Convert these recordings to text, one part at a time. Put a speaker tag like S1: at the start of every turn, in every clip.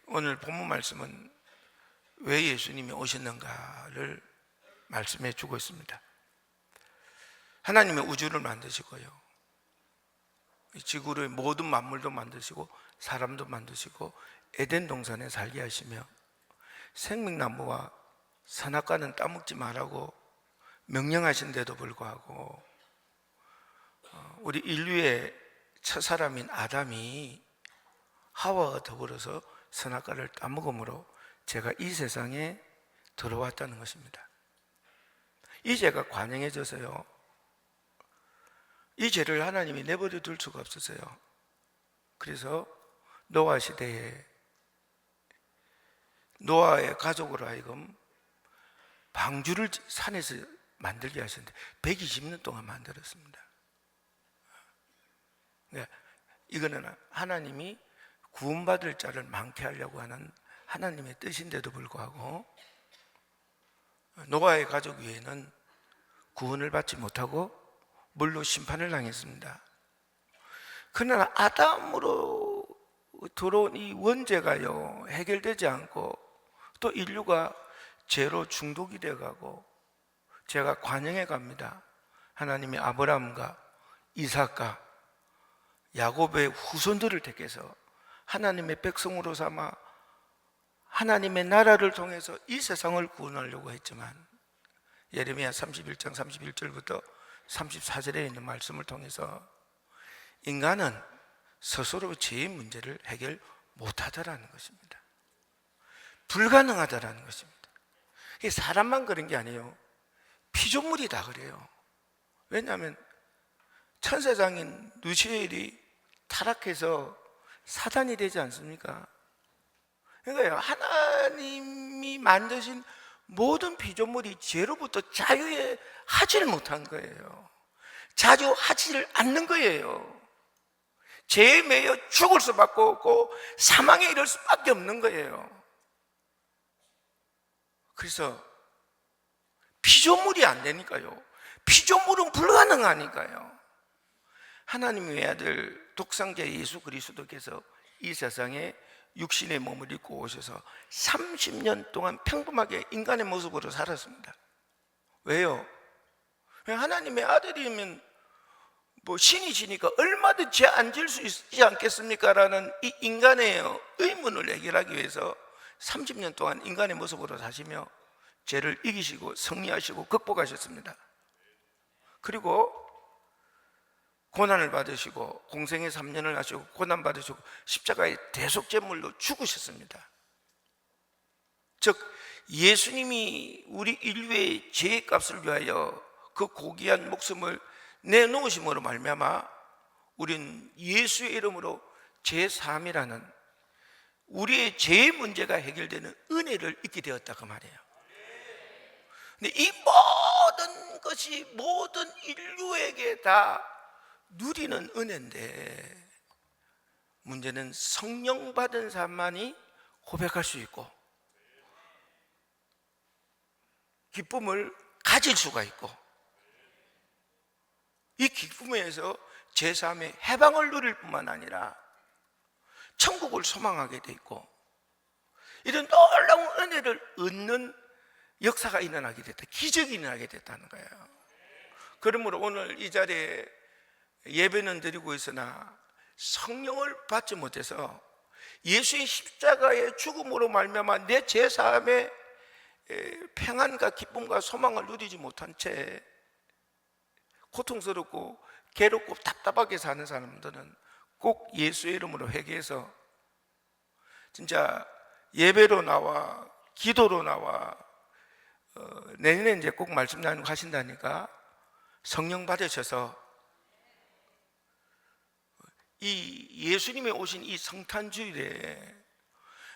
S1: 오늘 본문 말씀은 왜 예수님이 오셨는가를 말씀해 주고 있습니다. 하나님의 우주를 만드시고요, 지구의 모든 만물도 만드시고 사람도 만드시고 에덴 동산에 살게 하시며 생명나무와 선악과는 따먹지 말라고 명령하신데도 불구하고 우리 인류의 첫사람인 아담이 하와와 더불어서 선악과를 따먹음으로 죄가 이 세상에 들어왔다는 것입니다. 이 죄가 관영해져서요, 이 죄를 하나님이 내버려 둘 수가 없었어요. 그래서 노아 시대에 노아의 가족으로 하여금 방주를 산에서 만들게 하셨는데 120년 동안 만들었습니다. 이거는 하나님이 구원받을 자를 많게 하려고 하는 하나님의 뜻인데도 불구하고 노아의 가족 위에는 구원을 받지 못하고 물로 심판을 당했습니다. 그러나 아담으로 들어온 이 원죄가요 해결되지 않고 또 인류가 죄로 중독이 돼가고 죄가 관영해 갑니다. 하나님이 아브라함과 이삭과 야곱의 후손들을 택해서 하나님의 백성으로 삼아 하나님의 나라를 통해서 이 세상을 구원하려고 했지만 예레미야 31장 31절부터 34절에 있는 말씀을 통해서 인간은 스스로 죄의 문제를 해결 못하더라는 것입니다. 불가능하다라는 것입니다. 이게 사람만 그런 게 아니에요. 피조물이 다 그래요. 왜냐하면 천사장인 루시엘이 타락해서 사단이 되지 않습니까? 그러니까 하나님이 만드신 모든 피조물이 죄로부터 자유하지를 못한 거예요. 자유하지를 않는 거예요. 죄에 매여 죽을 수밖에 없고 사망에 이를 수밖에 없는 거예요. 그래서 피조물이 안 되니까요, 피조물은 불가능하니까요, 하나님의 외아들 독생자 예수 그리스도께서 이 세상에 육신의 몸을 입고 오셔서 30년 동안 평범하게 인간의 모습으로 살았습니다. 왜요? 하나님의 아들이면 뭐 신이시니까 얼마든지 죄 안 질 수 있지 않겠습니까? 라는 이 인간의 의문을 해결하기 위해서 30년 동안 인간의 모습으로 사시며 죄를 이기시고 승리하시고 극복하셨습니다. 그리고 고난을 받으시고 공생의 3년을 하시고 고난 받으시고 십자가의 대속제물로 죽으셨습니다. 즉 예수님이 우리 인류의 죄의 값을 위하여 그 고귀한 목숨을 내놓으심으로 말미암아 우린 예수의 이름으로 죄사함이라는 우리의 죄의 문제가 해결되는 은혜를 잊게 되었다 그 말이에요. 근데 이 모든 것이 모든 인류에게 다 누리는 은혜인데 문제는 성령 받은 사람만이 고백할 수 있고 기쁨을 가질 수가 있고 이 기쁨에서 제사함의 해방을 누릴 뿐만 아니라 천국을 소망하게 돼 있고 이런 놀라운 은혜를 얻는 역사가 일어나게 됐다, 기적이 일어나게 됐다는 거예요. 그러므로 오늘 이 자리에 예배는 드리고 있으나 성령을 받지 못해서 예수의 십자가의 죽음으로 말미암아 내 죄사함의 평안과 기쁨과 소망을 누리지 못한 채 고통스럽고 괴롭고 답답하게 사는 사람들은 꼭 예수의 이름으로 회개해서 진짜 예배로 나와 기도로 나와 내년에 이제 꼭 말씀 나누고 하신다니까 성령 받으셔서 이 예수님이 오신 이 성탄주일에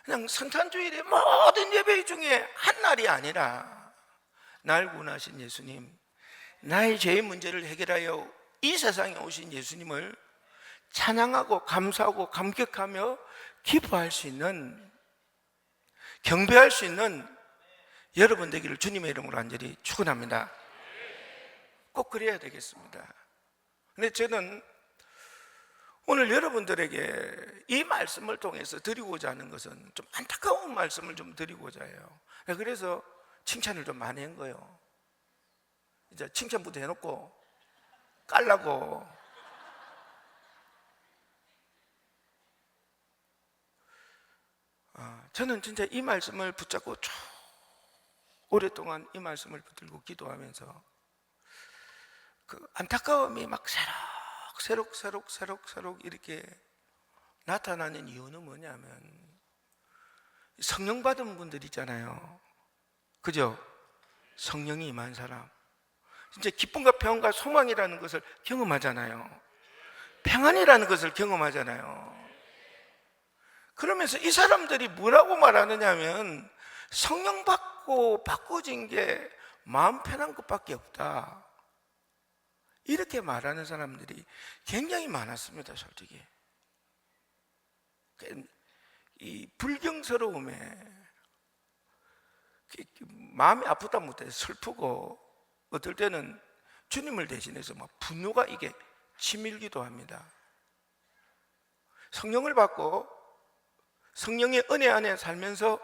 S1: 그냥 성탄주일에 모든 예배 중에 한 날이 아니라 날 구원하신 예수님, 나의 죄의 문제를 해결하여 이 세상에 오신 예수님을 찬양하고 감사하고 감격하며 기뻐할 수 있는, 경배할 수 있는 여러분 되기를 주님의 이름으로 간절히 축원합니다. 꼭 그래야 되겠습니다. 근데 저는 오늘 여러분들에게 이 말씀을 통해서 드리고자 하는 것은 좀 안타까운 말씀을 좀 드리고자 해요. 그래서 칭찬을 좀 많이 한 거예요. 이제 칭찬부터 해놓고 깔라고. 저는 진짜 이 말씀을 붙잡고 쭉 오랫동안 이 말씀을 붙들고 기도하면서 그 안타까움이 막 새록새록 이렇게 나타나는 이유는 뭐냐면, 성령 받은 분들 있잖아요. 그죠? 성령이 임한 사람, 진짜 기쁨과 평안과 소망이라는 것을 경험하잖아요. 평안이라는 것을 경험하잖아요. 그러면서 이 사람들이 뭐라고 말하느냐 하면, 성령 받고 바꿔진 게 마음 편한 것밖에 없다, 이렇게 말하는 사람들이 굉장히 많았습니다. 솔직히 이 불경스러움에 마음이 아프다 못해 슬프고, 어떨 때는 주님을 대신해서 막 분노가 이게 치밀기도 합니다. 성령을 받고 성령의 은혜 안에 살면서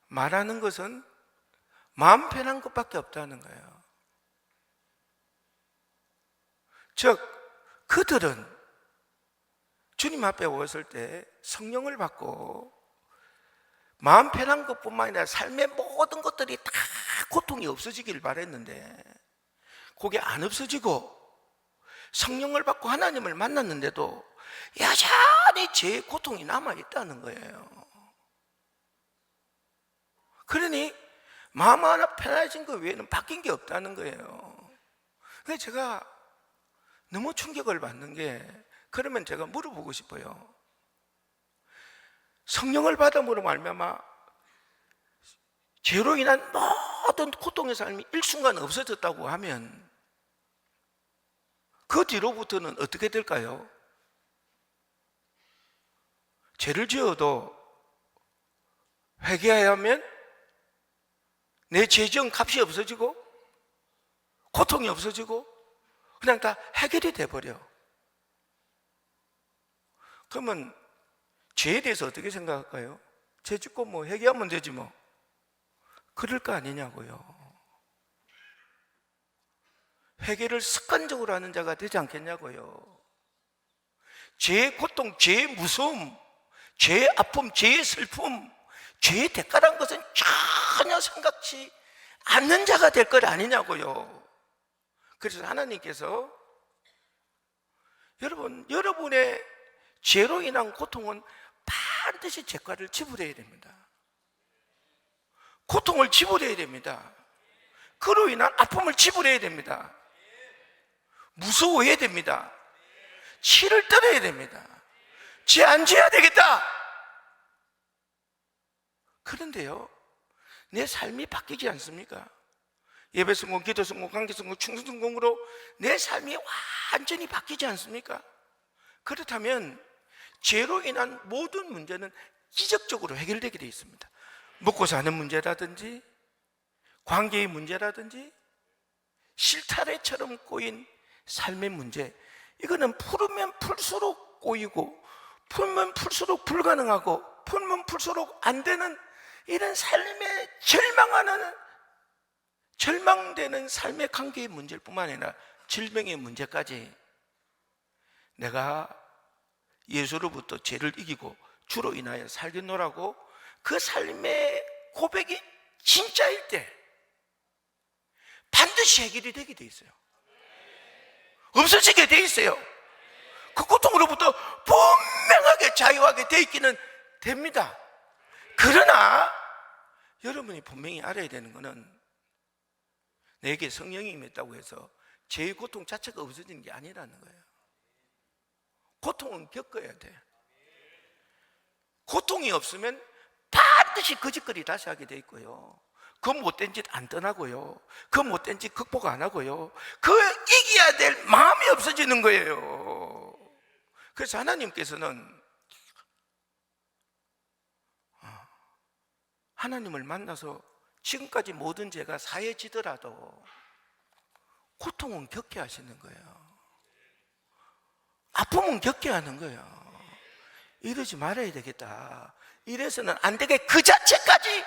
S1: 말하는 것은 마음 편한 것밖에 없다는 거예요. 즉, 그들은 주님 앞에 왔을 때 성령을 받고 마음 편한 것뿐만 아니라 삶의 모든 것들이 다 고통이 없어지길 바랬는데, 그게 안 없어지고 성령을 받고 하나님을 만났는데도 여전히 제 고통이 남아있다는 거예요. 그러니 마음 하나 편해진 것 외에는 바뀐 게 없다는 거예요. 그래서 제가 너무 충격을 받는 게, 그러면 제가 물어보고 싶어요. 성령을 받음으로 말미암아 죄로 인한 모든 고통의 삶이 일순간 없어졌다고 하면 그 뒤로부터는 어떻게 될까요? 죄를 지어도 회개해야 하면 내 죄지은 값이 없어지고 고통이 없어지고 그냥 다 해결이 돼버려. 그러면 죄에 대해서 어떻게 생각할까요? 죄 짓고 뭐 회개하면 되지 뭐. 그럴 거 아니냐고요. 회개를 습관적으로 하는 자가 되지 않겠냐고요. 죄의 고통, 죄의 무서움, 죄의 아픔, 죄의 슬픔, 죄의 대가란 것은 전혀 생각지 않는 자가 될 것 아니냐고요. 그래서 하나님께서 여러분의 죄로 인한 고통은 반드시 대가를 지불해야 됩니다. 고통을 지불해야 됩니다. 그로 인한 아픔을 지불해야 됩니다. 무서워해야 됩니다. 치를 떨어야 됩니다. 죄 안 지어야 되겠다. 그런데요, 내 삶이 바뀌지 않습니까? 예배 성공, 기도 성공, 관계 성공, 충성 성공으로 내 삶이 완전히 바뀌지 않습니까? 그렇다면 죄로 인한 모든 문제는 기적적으로 해결되게 되어 있습니다. 먹고 사는 문제라든지 관계의 문제라든지 실타래처럼 꼬인 삶의 문제, 이거는 풀으면 풀수록 꼬이고 풀면 풀수록 불가능하고 풀면 풀수록 안 되는 이런 삶에 절망되는 삶의 관계의 문제일 뿐만 아니라 질병의 문제까지 내가 예수로부터 죄를 이기고 주로 인하여 살겠노라고 그 삶의 고백이 진짜일 때 반드시 해결이 되게 돼 있어요. 없어지게 돼 있어요. 그 고통으로부터 분명하게 자유하게 돼 있기는 됩니다. 그러나 여러분이 분명히 알아야 되는 것은 내게 성령이 임했다고 해서 죄의 고통 자체가 없어지는 게 아니라는 거예요. 고통은 겪어야 돼. 고통이 없으면 반드시 거짓거리 다시 하게 돼 있고요, 그 못된 짓 안 떠나고요, 그 못된 짓 극복 안 하고요, 그 이겨야 될 마음이 없어지는 거예요. 그래서 하나님께서는 하나님을 만나서 지금까지 모든 죄가 사해지더라도 고통은 겪게 하시는 거예요. 아픔은 겪게 하는 거예요. 이러지 말아야 되겠다. 이래서는 안 되게 그 자체까지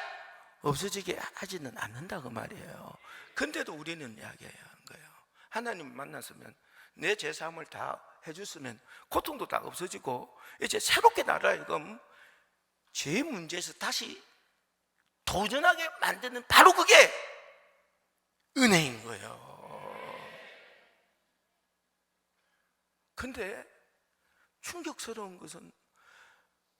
S1: 없어지게 하지는 않는다 그 말이에요. 근데도 우리는 이야기하는 거예요. 하나님 만났으면 내 죄사함을 다 해줬으면 고통도 다 없어지고 이제 새롭게 나라하여금 죄의 문제에서 다시 도전하게 만드는 바로 그게 은혜인 거예요. 근데 충격스러운 것은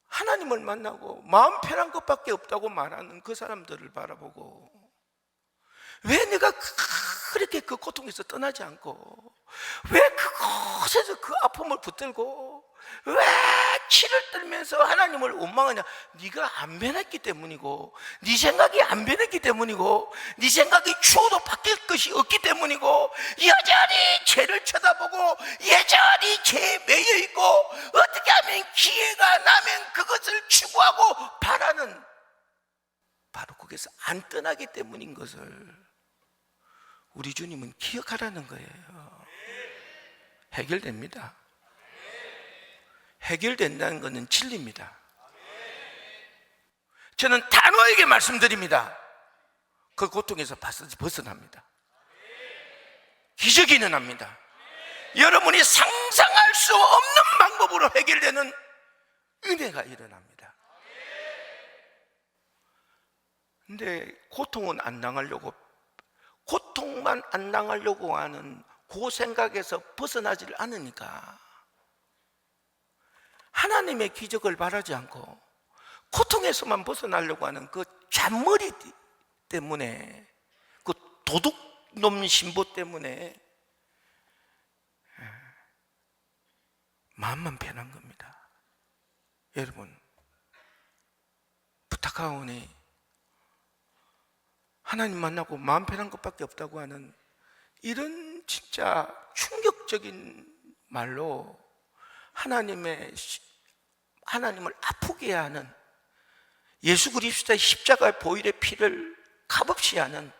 S1: 하나님을 만나고 마음 편한 것밖에 없다고 말하는 그 사람들을 바라보고 왜 내가 그렇게 그 고통에서 떠나지 않고 왜 그곳에서 그 아픔을 붙들고 왜 치를 떨면서 하나님을 원망하냐? 네가 안 변했기 때문이고 네 생각이 안 변했기 때문이고 네 생각이 추워도 바뀔 것이 없기 때문이고 여전히 죄를 쳐다보고 여전히 죄에 매여있고 어떻게 하면 기회가 나면 그것을 추구하고 바라는 바로 거기서 안 떠나기 때문인 것을 우리 주님은 기억하라는 거예요. 해결됩니다. 해결된다는 것은 진리입니다. 저는 단호하게 말씀드립니다. 그 고통에서 벗어납니다. 기적이 일어납니다. 여러분이 상상할 수 없는 방법으로 해결되는 은혜가 일어납니다. 근데 고통은 안 당하려고, 고통만 안 당하려고 하는 그 생각에서 벗어나지를 않으니까 하나님의 기적을 바라지 않고 고통에서만 벗어나려고 하는 그 잔머리 때문에, 그 도둑놈 신보 때문에 마음만 편한 겁니다. 여러분, 부탁하오니 하나님 만나고 마음 편한 것밖에 없다고 하는 이런 진짜 충격적인 말로 하나님을 아프게 하는 예수 그리스도의 십자가의 보혈의 피를 값없이 하는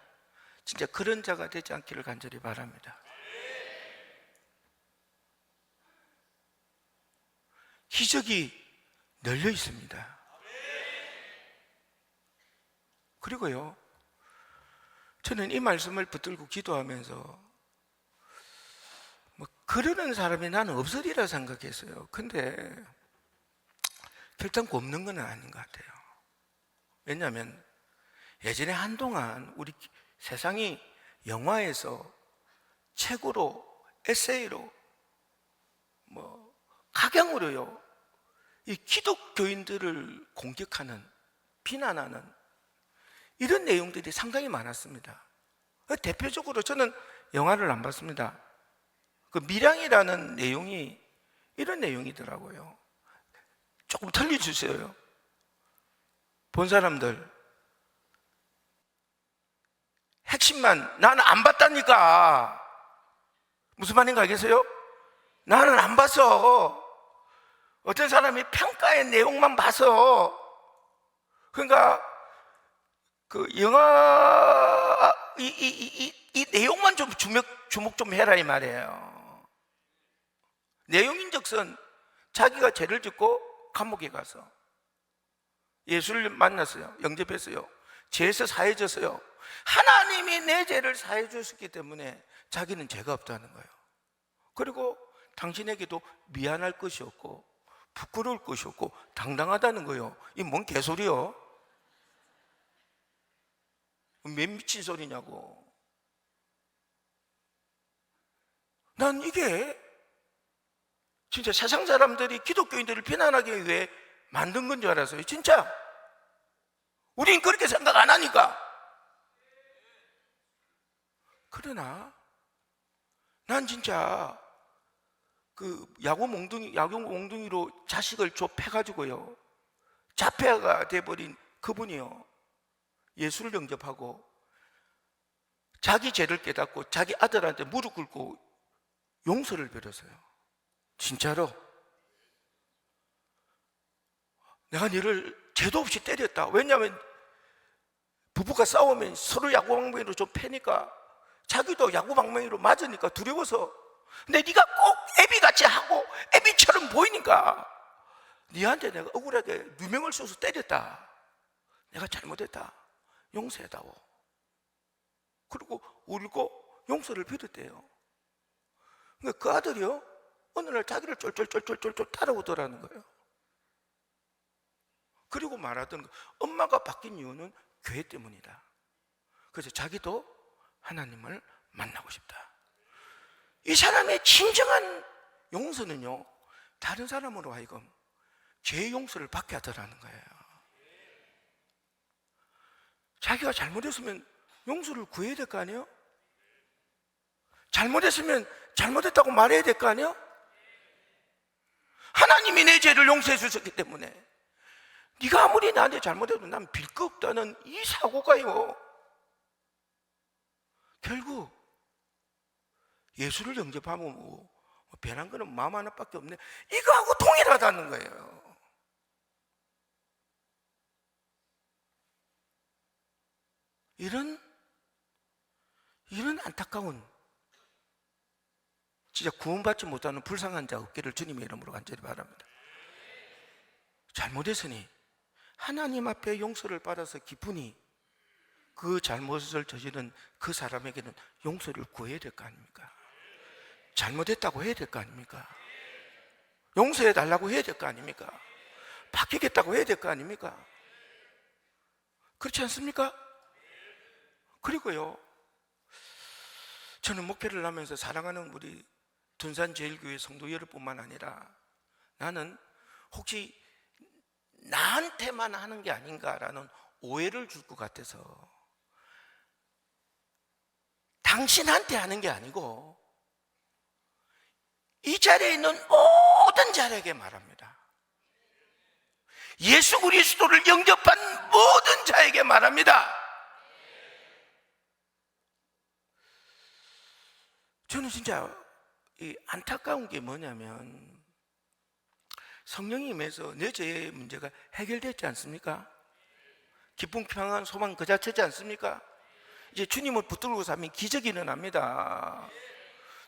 S1: 진짜 그런 자가 되지 않기를 간절히 바랍니다. 기적이 널려 있습니다. 그리고요, 저는 이 말씀을 붙들고 기도하면서 그러는 사람이 나는 없으리라 생각했어요. 근데 결단코 없는 건 아닌 것 같아요. 왜냐하면 예전에 한동안 우리 세상이 영화에서 책으로, 에세이로, 각양으로요, 이 기독교인들을 공격하는, 비난하는 이런 내용들이 상당히 많았습니다. 대표적으로 저는 영화를 안 봤습니다. 그 밀양이라는 내용이 이런 내용이더라고요. 조금 틀려주세요. 본 사람들 핵심만, 나는 안 봤다니까. 무슨 말인가 알겠어요? 나는 안 봤어. 어떤 사람이 평가의 내용만 봐서, 그러니까 그 영화 이 내용만 좀 주목 좀 해라 이 말이에요. 내용인즉슨 자기가 죄를 짓고 감옥에 가서 예수를 만났어요. 영접했어요. 죄에서 사해졌어요. 하나님이 내 죄를 사해 주셨기 때문에 자기는 죄가 없다는 거예요. 그리고 당신에게도 미안할 것이 없고 부끄러울 것이 없고 당당하다는 거예요. 이 뭔 개소리요? 몇 미친 소리냐고. 난 이게 진짜 세상 사람들이 기독교인들을 비난하기 위해 만든 건 줄 알았어요. 진짜 우린 그렇게 생각 안 하니까. 그러나 난 진짜 그 야구 몽둥이로 자식을 좁혀가지고요, 자폐아가 돼버린 그분이요, 예수를 영접하고 자기 죄를 깨닫고 자기 아들한테 무릎 꿇고 용서를 빌었어요. 진짜로 내가 너를 죄도 없이 때렸다. 왜냐하면 부부가 싸우면 서로 야구방망이로 좀 패니까 자기도 야구방망이로 맞으니까 두려워서. 근데 네가 꼭 애비같이 하고 애비 보이니까 니한테 내가 억울하게 누명을 써서 때렸다, 내가 잘못했다, 용서해다오. 그리고 울고 용서를 빌었대요. 그러니까 그 아들이요, 어느 날 자기를 쫄쫄쫄쫄쫄 따라오더라는 거예요. 그리고 말하던 거, 엄마가 바뀐 이유는 교회 때문이다. 그래서 자기도 하나님을 만나고 싶다. 이 사람의 진정한 용서는요, 다른 사람으로 하여금 죄의 용서를 받게 하더라는 거예요. 자기가 잘못했으면 용서를 구해야 될 거 아니에요? 잘못했으면 잘못했다고 말해야 될 거 아니에요? 하나님이 내 죄를 용서해 주셨기 때문에 네가 아무리 나한테 잘못해도 난 빌 거 없다는 이 사고가요, 결국 예수를 영접하면 뭐 변한 거는 마음 하나밖에 없네, 이거하고 동일하다는 거예요. 이런 안타까운, 진짜 구원받지 못하는 불쌍한 자 없기를 주님의 이름으로 간절히 바랍니다. 잘못했으니 하나님 앞에 용서를 받아서 기쁘니 그 잘못을 저지른 그 사람에게는 용서를 구해야 될 거 아닙니까? 잘못했다고 해야 될 거 아닙니까? 용서해 달라고 해야 될 거 아닙니까? 바뀌겠다고 해야 될 거 아닙니까? 그렇지 않습니까? 그리고요, 저는 목회를 하면서 사랑하는 우리 둔산제일교회 성도 여러분뿐만 아니라 나는 혹시 나한테만 하는 게 아닌가라는 오해를 줄 것 같아서, 당신한테 하는 게 아니고 이 자리에 있는 모든 자에게 말합니다. 예수 그리스도를 영접한 모든 자에게 말합니다. 저는 진짜 이 안타까운 게 뭐냐면, 성령이 임해서 내 죄의 문제가 해결됐지 않습니까? 기쁨, 평안, 소망 그 자체지 않습니까? 이제 주님을 붙들고 살면 기적이 일어납니다.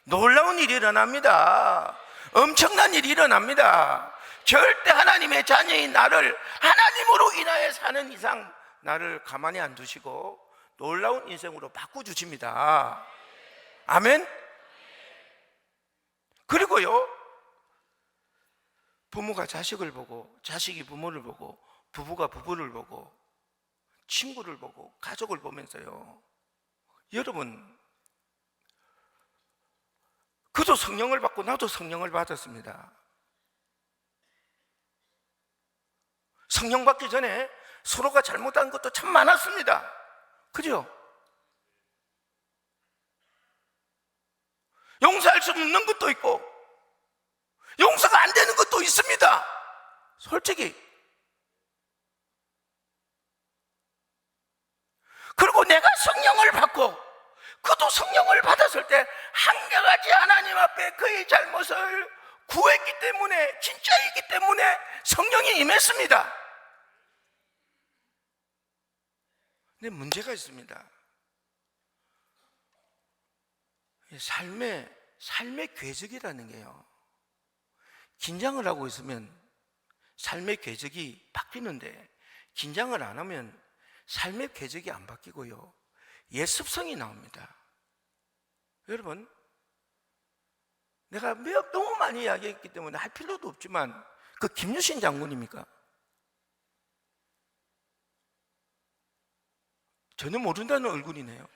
S1: 놀라운 일이 일어납니다. 엄청난 일이 일어납니다. 절대 하나님의 자녀인 나를 하나님으로 인하여 사는 이상 나를 가만히 안 두시고 놀라운 인생으로 바꿔주십니다. 아멘? 그리고요, 부모가 자식을 보고, 자식이 부모를 보고, 부부가 부부를 보고, 친구를 보고, 가족을 보면서요, 여러분, 그도 성령을 받고 나도 성령을 받았습니다. 성령 받기 전에 서로가 잘못한 것도 참 많았습니다. 그죠? 용서할 수 없는 것도 있고 용서가 안 되는 것도 있습니다. 솔직히. 그리고 내가 성령을 받고 그도 성령을 받았을 때 한결같이 하나님 앞에 그의 잘못을 구했기 때문에, 진짜이기 때문에 성령이 임했습니다. 근데 문제가 있습니다. 삶의 궤적이라는 게요, 긴장을 하고 있으면 삶의 궤적이 바뀌는데, 긴장을 안 하면 삶의 궤적이 안 바뀌고요, 옛 습성이 나옵니다. 여러분, 내가 너무 많이 이야기했기 때문에 할 필요도 없지만, 그 김유신 장군입니까? 전혀 모른다는 얼굴이네요.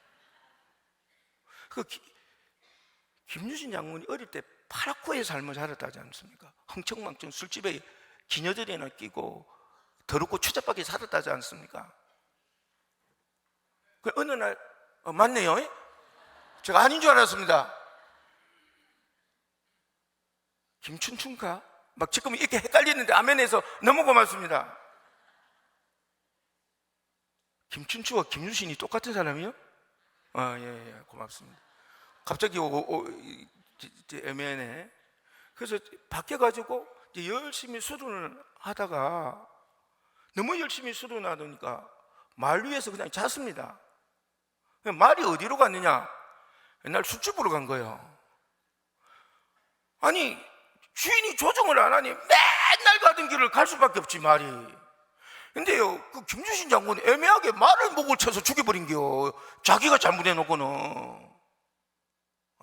S1: 그 김유신 장군이 어릴 때 파라코의 삶을 살았다지 않습니까? 흥청망청 술집에 기녀들이나 끼고 더럽고 추잡하게 살았다지 않습니까? 그 어느 날 맞네요. 제가 아닌 줄 알았습니다. 김춘춘가? 막 지금 이렇게 헷갈리는데 아멘에서 너무 고맙습니다. 김춘추와 김유신이 똑같은 사람이요? 예, 고맙습니다. 갑자기 애매하네. 그래서 바뀌어가지고 이제 열심히 수련을 하다가 너무 열심히 수련하니까 말 위에서 그냥 잤습니다. 말이 어디로 갔느냐? 옛날 술집으로 간 거예요. 아니, 주인이 조정을 안 하니 맨날 가던 길을 갈 수밖에 없지 말이. 근데요, 그 김주신 장군이 애매하게 말을 목을 쳐서 죽여버린겨. 자기가 잘못해놓고는.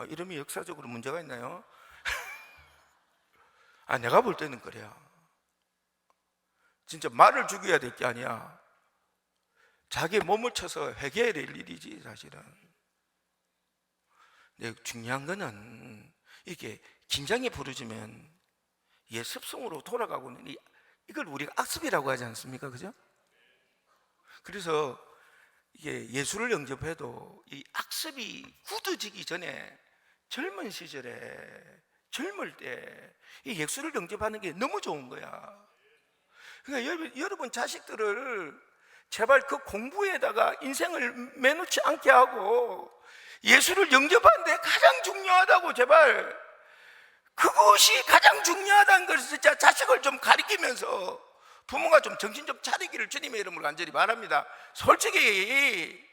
S1: 이름이 역사적으로 문제가 있나요? 내가 볼 때는 그래요. 진짜 말을 죽여야 될 게 아니야. 자기 몸을 쳐서 해결해야 될 일이지 사실은. 근데 중요한 거는 이게 긴장이 부르지면 옛 습성으로 돌아가고는 이걸 우리가 악습이라고 하지 않습니까? 그죠? 그래서 이게 예술을 영접해도 이 악습이 굳어지기 전에 젊은 시절에 젊을 때 이 예술을 영접하는 게 너무 좋은 거야. 그러니까 여러분 자식들을 제발 그 공부에다가 인생을 매놓지 않게 하고 예술을 영접하는 데 가장 중요하다고, 제발 그것이 가장 중요하다는 것을 진짜 자식을 좀 가르치면서 부모가 좀 정신 좀 차리기를 주님의 이름으로 간절히 바랍니다. 솔직히.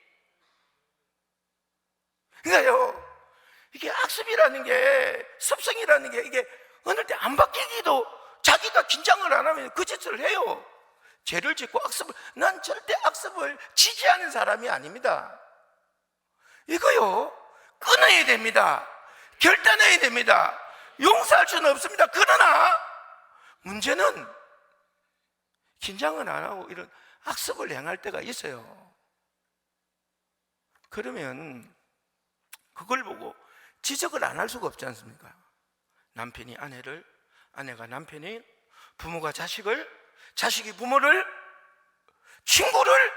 S1: 그러니까요, 이게 악습이라는 게, 습성이라는 게 이게 어느 때 안 바뀌기도 자기가 긴장을 안 하면 그 짓을 해요. 죄를 짓고 난 절대 악습을 지지하는 사람이 아닙니다. 이거요, 끊어야 됩니다. 결단해야 됩니다. 용서할 수는 없습니다. 그러나 문제는 긴장을 안 하고 이런 악습을 행할 때가 있어요. 그러면 그걸 보고 지적을 안 할 수가 없지 않습니까? 남편이 아내를, 아내가 남편이, 부모가 자식을, 자식이 부모를, 친구를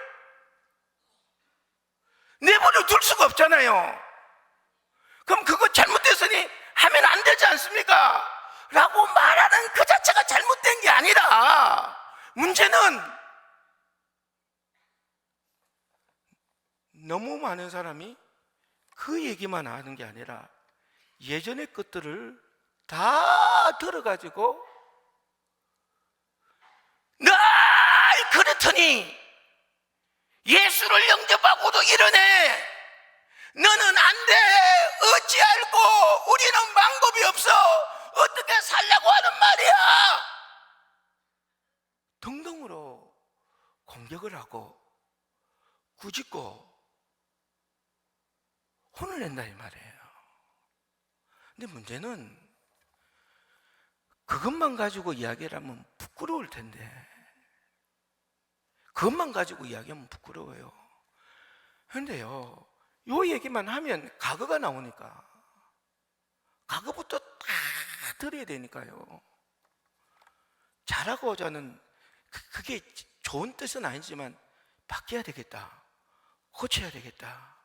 S1: 내버려 둘 수가 없잖아요. 그럼 그거 잘못됐으니 하면 안 되지 않습니까? 라고 말하는 그 자체가 잘못된 게 아니라, 문제는 너무 많은 사람이 그 얘기만 하는 게 아니라 예전의 것들을 다 들어가지고 나 그렇더니 예수를 영접하고도 이러네, 너는 안 돼, 어찌 알고, 우리는 방법이 없어, 어떻게 살려고 하는 말이야 등등으로 공격을 하고 꾸짖고 혼을 낸다 이 말이에요. 근데 문제는 그것만 가지고 이야기를 하면 부끄러울 텐데, 그것만 가지고 이야기하면 부끄러워요. 그런데요, 요 얘기만 하면 과거가 나오니까 과거부터 다 들어야 되니까요. 잘하고자 하는 그게 좋은 뜻은 아니지만 바뀌어야 되겠다, 고쳐야 되겠다,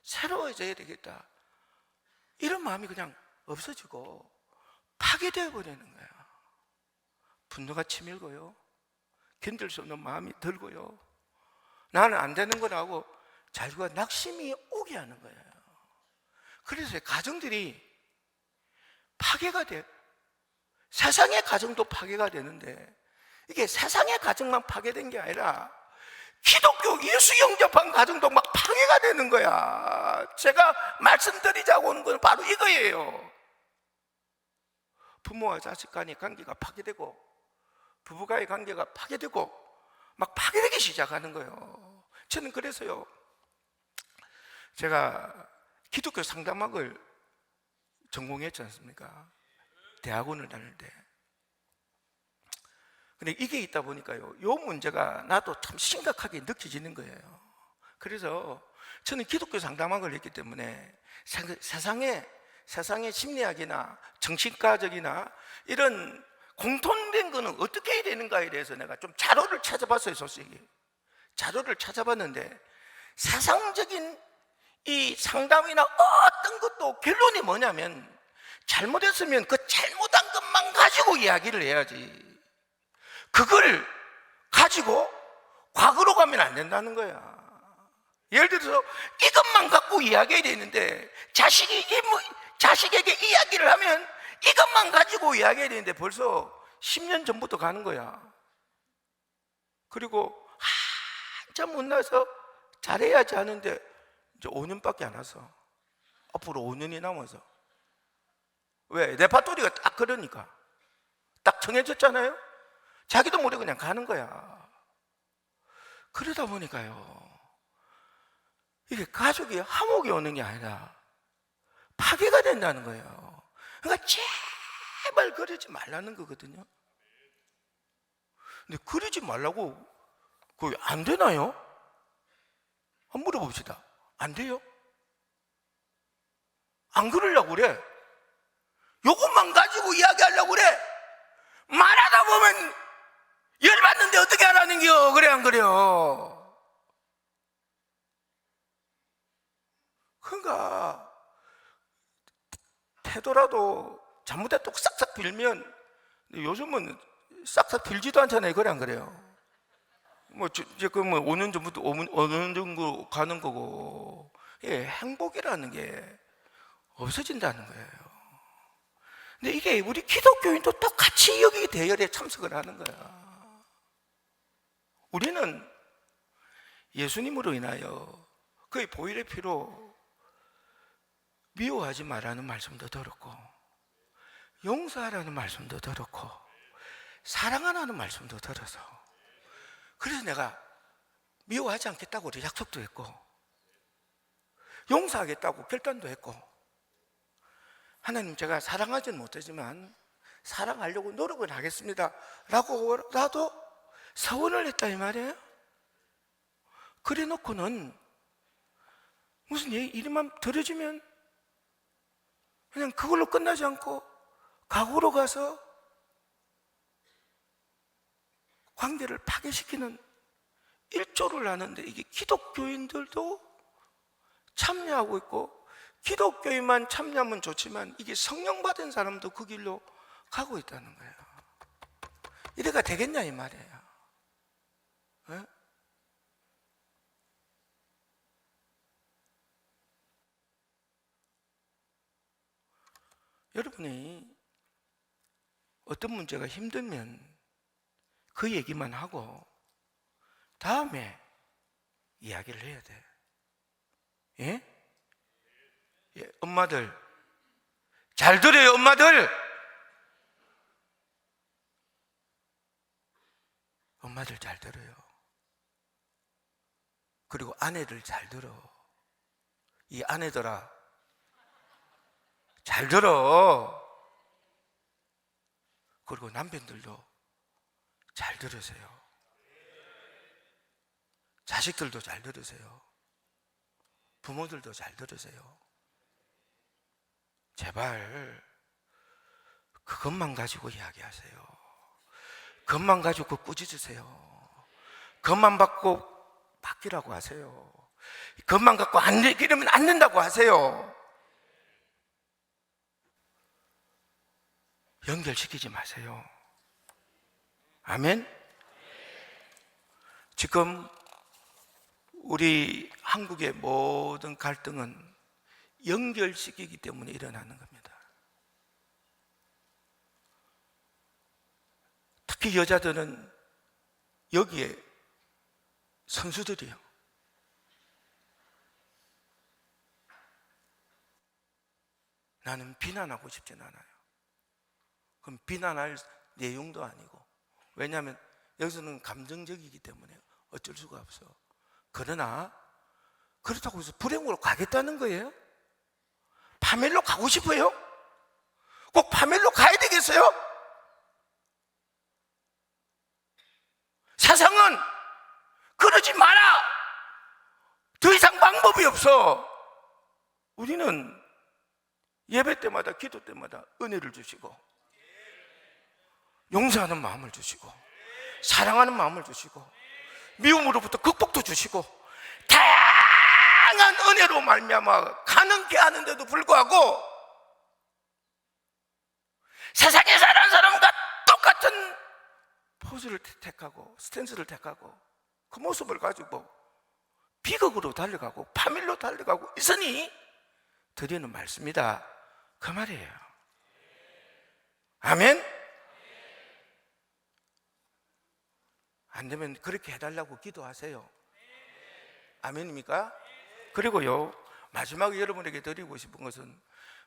S1: 새로워져야 되겠다, 이런 마음이 그냥 없어지고 파괴되어 버리는 거예요. 분노가 치밀고요, 견딜 수 없는 마음이 들고요, 나는 안 되는 거라고 자기가 낙심이 오게 하는 거예요. 그래서 가정들이 파괴가 돼요. 세상의 가정도 파괴가 되는데, 이게 세상의 가정만 파괴된 게 아니라 기독교 예수 영접한 가정도 막 파괴가 되는 거야. 제가 말씀드리자고 하는 건 바로 이거예요. 부모와 자식 간의 관계가 파괴되고, 부부간의 관계가 파괴되고, 막 파괴되기 시작하는 거예요. 저는 그래서요, 제가 기독교 상담학을 전공했지 않습니까? 대학원을 다닐 때. 근데 이게 있다 보니까요, 이 문제가 나도 참 심각하게 느껴지는 거예요. 그래서 저는 기독교 상담학을 했기 때문에 세상의 심리학이나 정신과적이나 이런 공통된 거는 어떻게 해야 되는가에 대해서 내가 좀 자료를 찾아봤어요. 솔직히 자료를 찾아봤는데, 세상적인 이 상담이나 어떤 것도 결론이 뭐냐면, 잘못했으면 그 잘못한 것만 가지고 이야기를 해야지, 그걸 가지고 과거로 가면 안 된다는 거야. 예를 들어서 이것만 갖고 이야기해야 되는데, 자식에게 이야기를 하면 이것만 가지고 이야기해야 되는데 벌써 10년 전부터 가는 거야. 그리고 한참 못 나서 잘해야지 하는데 이제 5년밖에 안 와서, 앞으로 5년이 남아서. 왜? 레파토리가 딱 그러니까. 딱 정해졌잖아요. 자기도 모르게 그냥 가는 거야. 그러다 보니까요, 이게 가족이 화목이 오는 게 아니라 파괴가 된다는 거예요. 그러니까 제발 그러지 말라는 거거든요. 근데 그러지 말라고 그게 안 되나요? 한번 물어봅시다. 안 돼요? 안 그러려고 그래. 요것만 가지고 이야기하려고 그래. 말하다 보면 열받는데 어떻게 하라는 겨. 그래 안 그래요? 그러니까 태도라도 잘못했다고 싹싹 빌면, 요즘은 싹싹 빌지도 않잖아요. 그래 안 그래요? 뭐 지금 뭐 5년 전부터 5년 정도 가는 거고, 예, 행복이라는 게 없어진다는 거예요. 근데 이게 우리 기독교인도 똑같이 여기 대열에 참석을 하는 거야. 우리는 예수님으로 인하여 그의 보혈의 피로 미워하지 말라는 말씀도 들었고, 용서하라는 말씀도 들었고, 사랑하라는 말씀도 들어서, 그래서 내가 미워하지 않겠다고 약속도 했고, 용서하겠다고 결단도 했고, 하나님 제가 사랑하지는 못하지만 사랑하려고 노력을 하겠습니다 라고라도 서원을 했다 이 말이에요. 그래 놓고는 무슨 일만 들어지면 그냥 그걸로 끝나지 않고 과거로 가서 관계를 파괴시키는 일조를 하는데, 이게 기독교인들도 참여하고 있고, 기독교인만 참여하면 좋지만 이게 성령 받은 사람도 그 길로 가고 있다는 거예요. 이래가 되겠냐 이 말이에요. 네? 여러분이 어떤 문제가 힘들면 그 얘기만 하고 다음에 이야기를 해야 돼. 예? 예, 엄마들 잘 들어요. 엄마들 잘 들어요. 그리고 아내들 잘 들어. 이 아내들아 잘 들어. 그리고 남편들도 잘 들으세요. 자식들도 잘 들으세요. 부모들도 잘 들으세요. 제발 그것만 가지고 이야기하세요. 그것만 가지고 꾸짖으세요. 그것만 받고 바뀌라고 하세요. 그것만 갖고 안 되기면 안 된다고 하세요. 연결시키지 마세요. 아멘? 지금 우리 한국의 모든 갈등은 연결시키기 때문에 일어나는 겁니다. 특히 여자들은 여기에 선수들이에요. 나는 비난하고 싶진 않아요. 그럼 비난할 내용도 아니고, 왜냐하면 여기서는 감정적이기 때문에 어쩔 수가 없어. 그러나 그렇다고 해서 불행으로 가겠다는 거예요? 파멜로 가고 싶어요? 꼭 파멜로 가야 되겠어요? 세상은 그러지 마라! 더 이상 방법이 없어. 우리는 예배 때마다, 기도 때마다 은혜를 주시고, 용서하는 마음을 주시고, 사랑하는 마음을 주시고, 미움으로부터 극복도 주시고, 다양한 은혜로 말미암아 가능케 하는데도 불구하고 세상에 사는 사람과 똑같은 포즈를 택하고 스탠스를 택하고 그 모습을 가지고 비극으로 달려가고 파멸로 달려가고 있으니 드리는 말씀이다, 그 말이에요. 아멘? 안 되면 그렇게 해달라고 기도하세요. 아멘입니까? 그리고요, 마지막에 여러분에게 드리고 싶은 것은,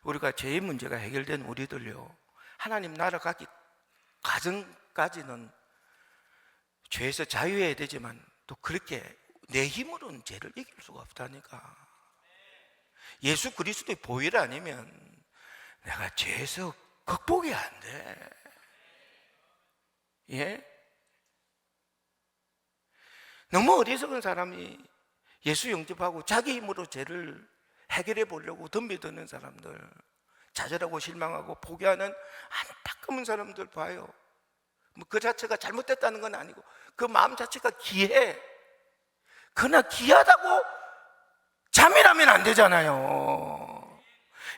S1: 우리가 죄의 문제가 해결된 우리들요, 하나님 나라 가기 가정까지는 죄에서 자유해야 되지만 또 그렇게 내 힘으로는 죄를 이길 수가 없다니까. 예수 그리스도의 보혈 아니면 내가 죄에서 극복이 안 돼. 예? 너무 어리석은 사람이 예수 영접하고 자기 힘으로 죄를 해결해 보려고 덤벼드는 사람들, 좌절하고 실망하고 포기하는 안타까운 사람들 봐요. 뭐 그 자체가 잘못됐다는 건 아니고 그 마음 자체가 기해. 그러나 기하다고 잠이라면 안 되잖아요.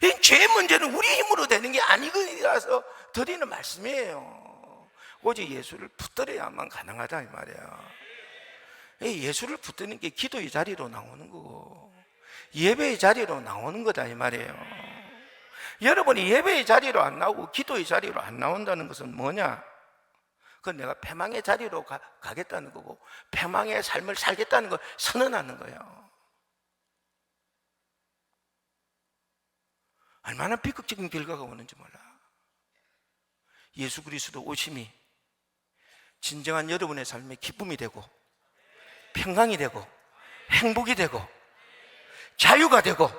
S1: 이 죄의 문제는 우리 힘으로 되는 게 아니라서 드리는 말씀이에요. 오직 예수를 붙들어야만 가능하다 이 말이야. 예수를 붙드는 게 기도의 자리로 나오는 거고 예배의 자리로 나오는 거다 이 말이에요. 여러분이 예배의 자리로 안 나오고 기도의 자리로 안 나온다는 것은 뭐냐? 그건 내가 패망의 자리로 가겠다는 거고 패망의 삶을 살겠다는 걸 선언하는 거예요. 얼마나 비극적인 결과가 오는지 몰라. 예수 그리스도 오심이 진정한 여러분의 삶에 기쁨이 되고 평강이 되고 행복이 되고 자유가 되고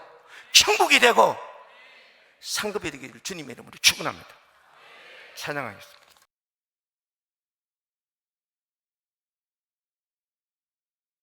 S1: 천국이 되고 상급이 되기를 주님의 이름으로 축원합니다. 찬양하겠습니다.